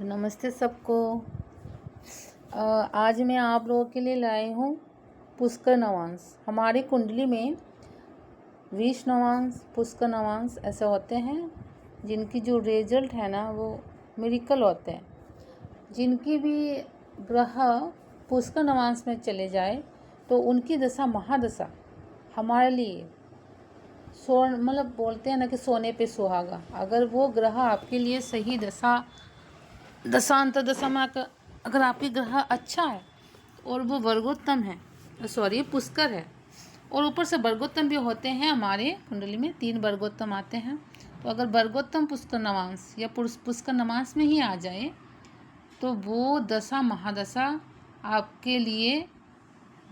तो नमस्ते सबको। आज मैं आप लोगों के लिए लाई हूँ पुष्कर नवांश। हमारी कुंडली में 20 नवांश पुष्कर नवांश ऐसे होते हैं जिनकी जो रिजल्ट है ना वो मिरेकल होते हैं। जिनकी भी ग्रह पुष्कर नवांश में चले जाए तो उनकी दशा महादशा हमारे लिए मतलब बोलते हैं ना कि सोने पे सुहागा। अगर वो ग्रह आपके लिए सही दशांत दशा में अगर आपकी ग्रह अच्छा है और वो वर्गोत्तम है, पुष्कर है और ऊपर से वर्गोत्तम भी होते हैं। हमारे कुंडली में 3 वर्गोत्तम आते हैं। तो अगर वर्गोत्तम पुष्कर नवांश या पुष्कर नवांश में ही आ जाए तो वो दशा महादशा आपके लिए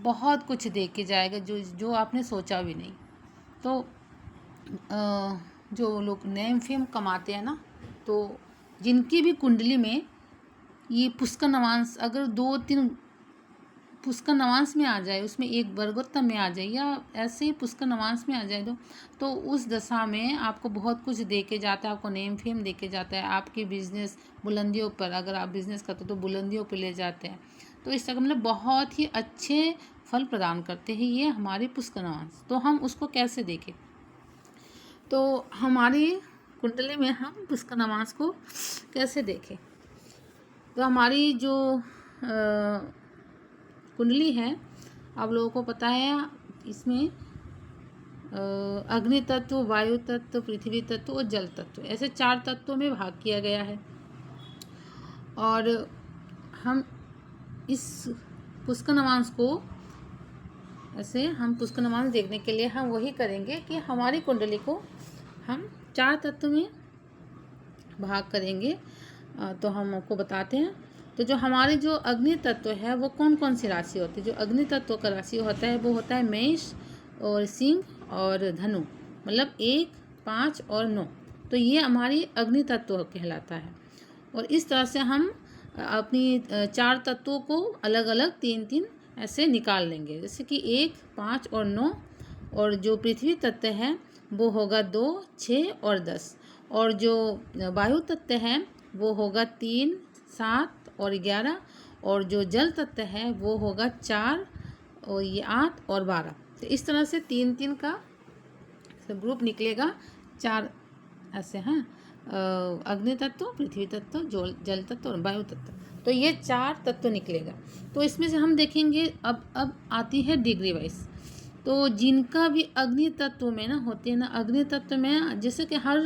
बहुत कुछ दे के जाएगा जो आपने सोचा भी नहीं। तो जो लोग नेम फेम कमाते हैं ना, तो जिनकी भी कुंडली में ये पुष्कर नवांश अगर 2-3 पुष्कर नवांश में आ जाए, उसमें एक वर्गोत्तम में आ जाए या ऐसे ही पुष्कर नवांश में आ जाए तो उस दशा में आपको बहुत कुछ दे के जाता है। आपको नेम फेम दे के जाता है। आपकी बिजनेस बुलंदियों पर, अगर आप बिजनेस करते हो तो बुलंदियों पर ले जाते हैं। तो इस तरह मतलब बहुत ही अच्छे फल प्रदान करते हैं ये हमारे पुष्कर नवांश। तो हम उसको कैसे देखें? तो हमारी कुंडली में हम पुष्कर नवांश को कैसे देखें? तो हमारी जो कुंडली है, आप लोगों को पता है, इसमें अग्नि तत्व, वायु तत्व, पृथ्वी तत्व और जल तत्व ऐसे 4 तत्वों में भाग किया गया है। और हम इस पुष्कर नवांश को हम पुष्कर नवांश देखने के लिए हम वही करेंगे कि हमारी कुंडली को हम 4 तत्व में भाग करेंगे। तो हम आपको बताते हैं। तो जो हमारे जो अग्नि तत्व है वो कौन कौन सी राशि होती है? जो अग्नि तत्व का राशि होता है वो होता है मेष और सिंह और धनु, मतलब 1, 5 और 9। तो ये हमारी अग्नि तत्व कहलाता है। और इस तरह से हम अपनी 4 तत्वों को अलग अलग 3-3 ऐसे निकाल लेंगे, जैसे कि 1, 5 और 9। और जो पृथ्वी तत्व है वो होगा 2, 6 और 10। और जो वायु तत्व है वो होगा 3, 7 और 11। और जो जल तत्व है वो होगा 4 और ये 8 और 12। तो इस तरह से 3-3 का ग्रुप निकलेगा। 4 ऐसे हैं, अग्नि तत्व, पृथ्वी तत्व, जल तत्व और वायु तत्व। तो ये 4 तत्व निकलेगा। तो इसमें से हम देखेंगे अब आती है डिग्री वाइज। तो जिनका भी अग्नि तत्व में ना होते हैं ना, अग्नि तत्व में जैसे कि हर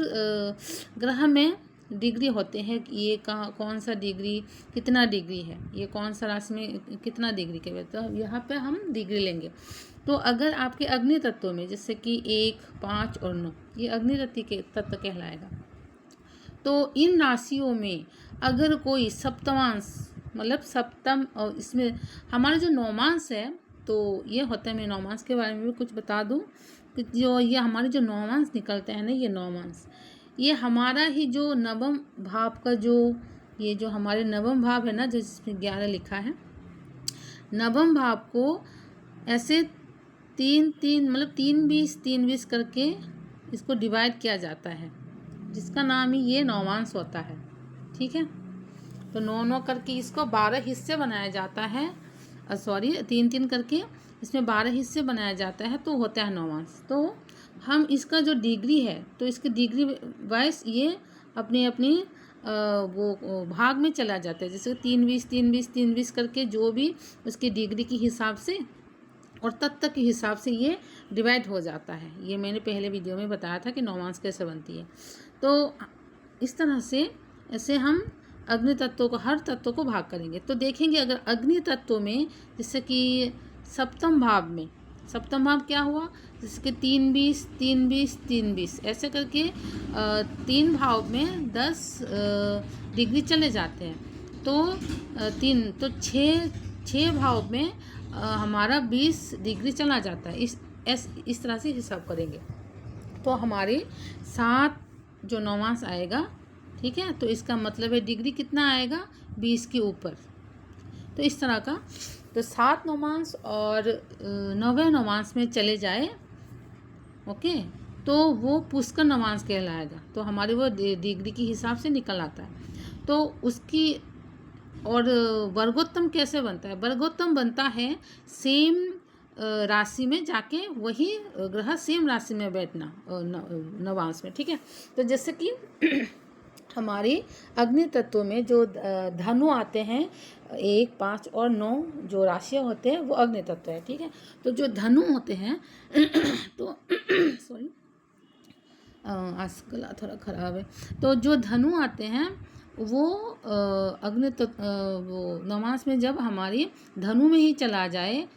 ग्रह में डिग्री होते हैं कि ये कौन सा डिग्री कितना डिग्री है, ये कौन सा राशि में कितना डिग्री के। तो यहाँ पे हम डिग्री लेंगे। तो अगर आपके अग्नि तत्व में जैसे कि 1, 5 और 9 ये अग्नि तत्व कहलाएगा। तो इन राशियों में अगर कोई सप्तमांश, मतलब सप्तम, और इसमें हमारे जो नौमांश है तो ये होता है, मैं नौमांश के बारे में भी कुछ बता दूं कि जो ये हमारे जो नौमांश निकलते हैं ना, ये नौमांश ये हमारा ही जो नवम भाव का ये जो हमारे नवम भाव है ना, जिसमें 11 लिखा है, नवम भाव को ऐसे 3-3 मतलब 3-20 करके इसको डिवाइड किया जाता है, जिसका नाम ही ये नौमांश होता है। ठीक है, तो 9-9 करके इसको 12 हिस्से बनाया जाता है। 3-3 करके इसमें 12 हिस्से बनाया जाता है, तो होता है नौमांश। तो हम इसका जो डिग्री है तो इसकी डिग्री वाइज ये अपनी अपनी वो भाग में चला जाता है, जैसे 3-20 करके जो भी उसकी डिग्री के हिसाब से और तत्व के हिसाब से ये डिवाइड हो जाता है। ये मैंने पहले वीडियो में बताया था कि नौमांश कैसे बनती है। तो इस तरह से ऐसे हम अग्नि तत्वों को, हर तत्व को भाग करेंगे। तो देखेंगे अगर अग्नि तत्व में जैसे कि सप्तम भाव क्या हुआ, जैसे कि 3-20 ऐसे करके 3 भाव में 10 डिग्री चले जाते हैं। तो 6 भाव में हमारा 20 डिग्री चला जाता है। इस तरह से हिसाब करेंगे तो हमारे 7 जो नौमांश आएगा। ठीक है, तो इसका मतलब है डिग्री कितना आएगा, 20 के ऊपर। तो इस तरह का तो 7 नौमांश और 9वें नौमांश में चले जाए, ओके, तो वो पुष्कर नवांश कहलाएगा। तो हमारे वो डिग्री के हिसाब से निकल आता है। तो उसकी और वर्गोत्तम कैसे बनता है? वर्गोत्तम बनता है सेम राशि में जाके वही ग्रह सेम राशि में बैठना नवांश में, ठीक है। तो जैसे कि हमारी अग्नि तत्व में जो धनु आते हैं 1, 5 और 9 जो राशियाँ होते हैं वो अग्नि तत्व है, ठीक है। तो जो धनु होते हैं तो सॉरी आज गला थोड़ा ख़राब है। तो जो धनु आते हैं वो अग्नि तत्व वो नवांश में जब हमारी धनु में ही चला जाए,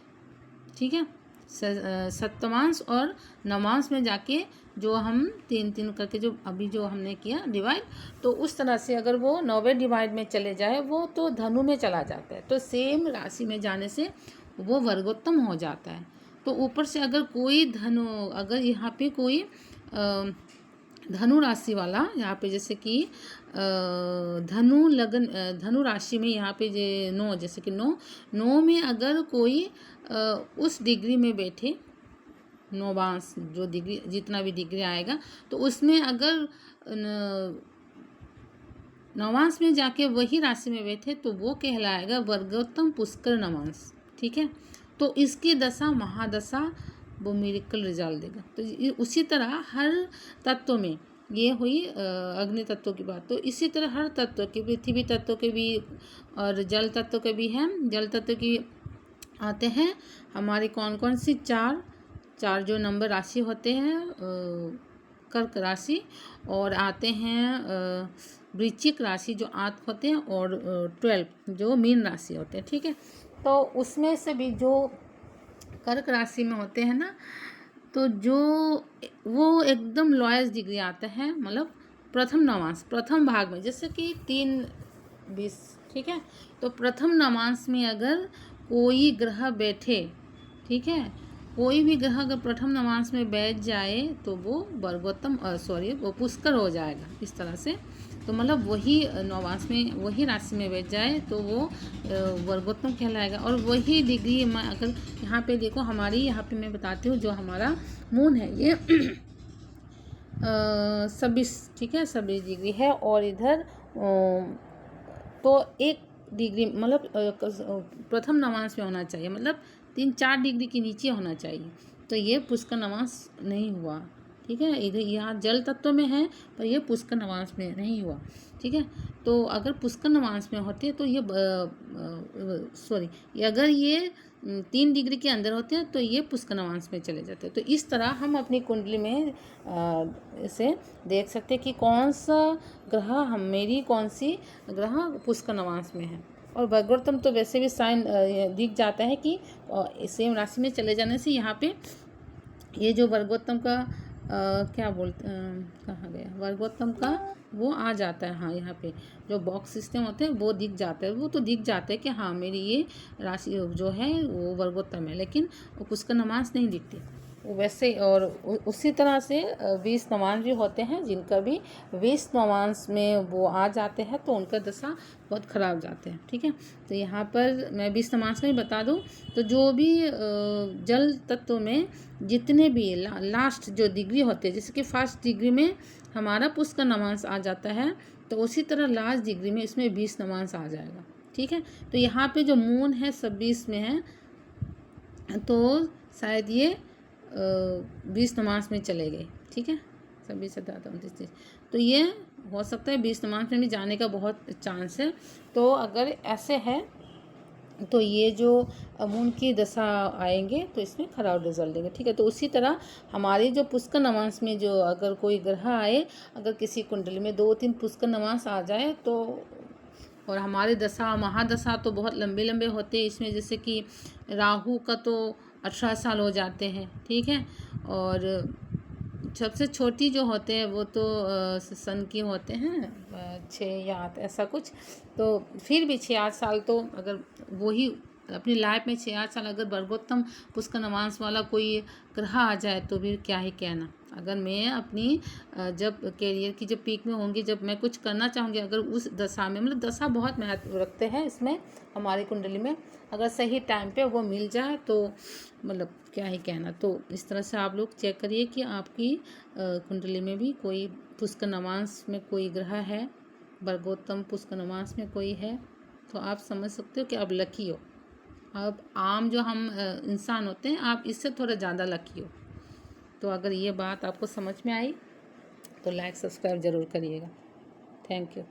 ठीक है, सप्तमांश और नवांश में जाके जो हम 3-3 करके जो अभी जो हमने किया डिवाइड, तो उस तरह से अगर वो 9वें डिवाइड में चले जाए वो तो धनु में चला जाता है, तो सेम राशि में जाने से वो वर्गोत्तम हो जाता है। तो ऊपर से अगर कोई धनु, अगर यहाँ पे कोई धनु राशि वाला यहाँ पे जैसे कि धनु राशि में यहाँ पे जे 9, जैसे कि 9 में अगर कोई उस डिग्री में बैठे, नवांश जो डिग्री जितना भी डिग्री आएगा तो उसमें अगर नवांश में जाके वही राशि में बैठे तो वो कहलाएगा वर्गोत्तम पुष्कर नवांश, ठीक है। तो इसकी दशा महादशा वो मिरेकल रिजल्ट देगा। तो उसी तरह हर तत्व में, ये हुई अग्नि तत्व की बात, तो इसी तरह हर तत्व के, पृथ्वी तत्व के भी और जल तत्व के भी हैं। जल तत्व की आते हैं हमारे कौन कौन सी चार जो नंबर राशि होते हैं, कर्क राशि, और आते हैं वृश्चिक राशि जो 8 होते हैं, और 12 जो मीन राशि होते हैं, ठीक है। तो उसमें से भी जो कर्क राशि में होते हैं ना, तो जो वो एकदम लोएस्ट डिग्री आता है, मतलब प्रथम नवांश प्रथम भाग में, जैसे कि 3-20, ठीक है। तो प्रथम नवांश में अगर कोई ग्रह बैठे, ठीक है, कोई भी ग्रह अगर प्रथम नवांश में बैठ जाए तो वो वर्गोत्तम वो पुष्कर हो जाएगा इस तरह से। तो मतलब वही नवांश में वही राशि में बैठ जाए तो वो वर्गोत्तम कहलाएगा। और वही डिग्री में अगर यहाँ पे देखो, हमारी यहाँ पे मैं बताती हूँ जो हमारा मून है ये 26, ठीक है, 26 डिग्री है, और इधर तो 1 डिग्री मतलब प्रथम नवांश में होना चाहिए, मतलब 3-4 डिग्री के नीचे होना चाहिए। तो ये पुष्कर नवांश नहीं हुआ, ठीक है। इधर यहाँ जल तत्व में है पर ये पुष्कर नवांश में नहीं हुआ, ठीक है। तो अगर पुष्कर नवांश में होते तो ये अगर ये 3 डिग्री के अंदर होते हैं तो ये पुष्कर नवांश में चले जाते हैं। तो इस तरह हम अपनी कुंडली में इसे देख सकते हैं कि कौन सा ग्रह मेरी कौन सी ग्रह पुष्कर नवांश में है। और वर्गोत्तम तो वैसे भी साइन दिख जाता है कि सेम राशि में चले जाने से यहाँ पे ये जो वर्गोत्तम का क्या बोलते कहाँ गया, वर्गोत्तम का वो आ जाता है। हाँ, यहाँ पे जो बॉक्स सिस्टम होते हैं वो दिख जाता है, वो तो दिख जाता है कि हाँ मेरी ये राशि जो है वो वर्गोत्तम है, लेकिन पुष्कर नवांश नहीं दिखती वो वैसे। और उसी तरह से 20 नवांश भी होते हैं जिनका भी 20 नवांश में वो आ जाते हैं तो उनका दशा बहुत ख़राब जाते हैं, ठीक है। तो यहाँ पर मैं 20 नवांश में ही बता दूँ, तो जो भी जल तत्व में जितने भी लास्ट जो डिग्री होते हैं, जैसे कि फर्स्ट डिग्री में हमारा पुष्कर नवांश आ जाता है, तो उसी तरह लास्ट डिग्री में इसमें 20 नवांश आ जाएगा, ठीक है। तो यहाँ पे जो मून है 26 में है, तो शायद ये 20 नवांश में चले गए, ठीक है। 26, 27, 29, 30, तो ये हो सकता है 20 नवांश में भी जाने का बहुत चांस है। तो अगर ऐसे है तो ये जो मून की दशा आएंगे तो इसमें खराब रिजल्ट देंगे, ठीक है। तो उसी तरह हमारे जो पुष्कर नवांश में जो अगर कोई ग्रह आए, अगर किसी कुंडली में 2-3 पुष्कर नवांश आ जाए तो, और हमारे दशा महादशा तो बहुत लंबे लंबे होते हैं इसमें, जैसे कि राहु का तो 18 साल हो जाते हैं, ठीक है। और सबसे छोटी जो होते हैं वो तो सन की होते हैं 6 या 8 ऐसा कुछ। तो फिर भी 6-8 साल तो अगर वही अपनी लाइफ में 6-8 साल अगर वर्गोत्तम पुष्कर नवांश वाला कोई ग्रह आ जाए तो भी क्या ही कहना। अगर मैं अपनी जब कैरियर की जब पीक में होंगी, जब मैं कुछ करना चाहूँगी, अगर उस दशा में, मतलब दशा बहुत महत्व रखते हैं इसमें हमारी कुंडली में, अगर सही टाइम पे वो मिल जाए तो मतलब क्या ही कहना। तो इस तरह से आप लोग चेक करिए कि आपकी कुंडली में भी कोई पुष्कर नवांश में कोई ग्रह है वर्गोत्तम पुष्कर मास में कोई है तो आप समझ सकते हो कि आप लकी हो। अब आम जो हम इंसान होते हैं, आप इससे थोड़ा ज़्यादा लकी हो। तो अगर ये बात आपको समझ में आई तो लाइक सब्सक्राइब ज़रूर करिएगा। Thank you.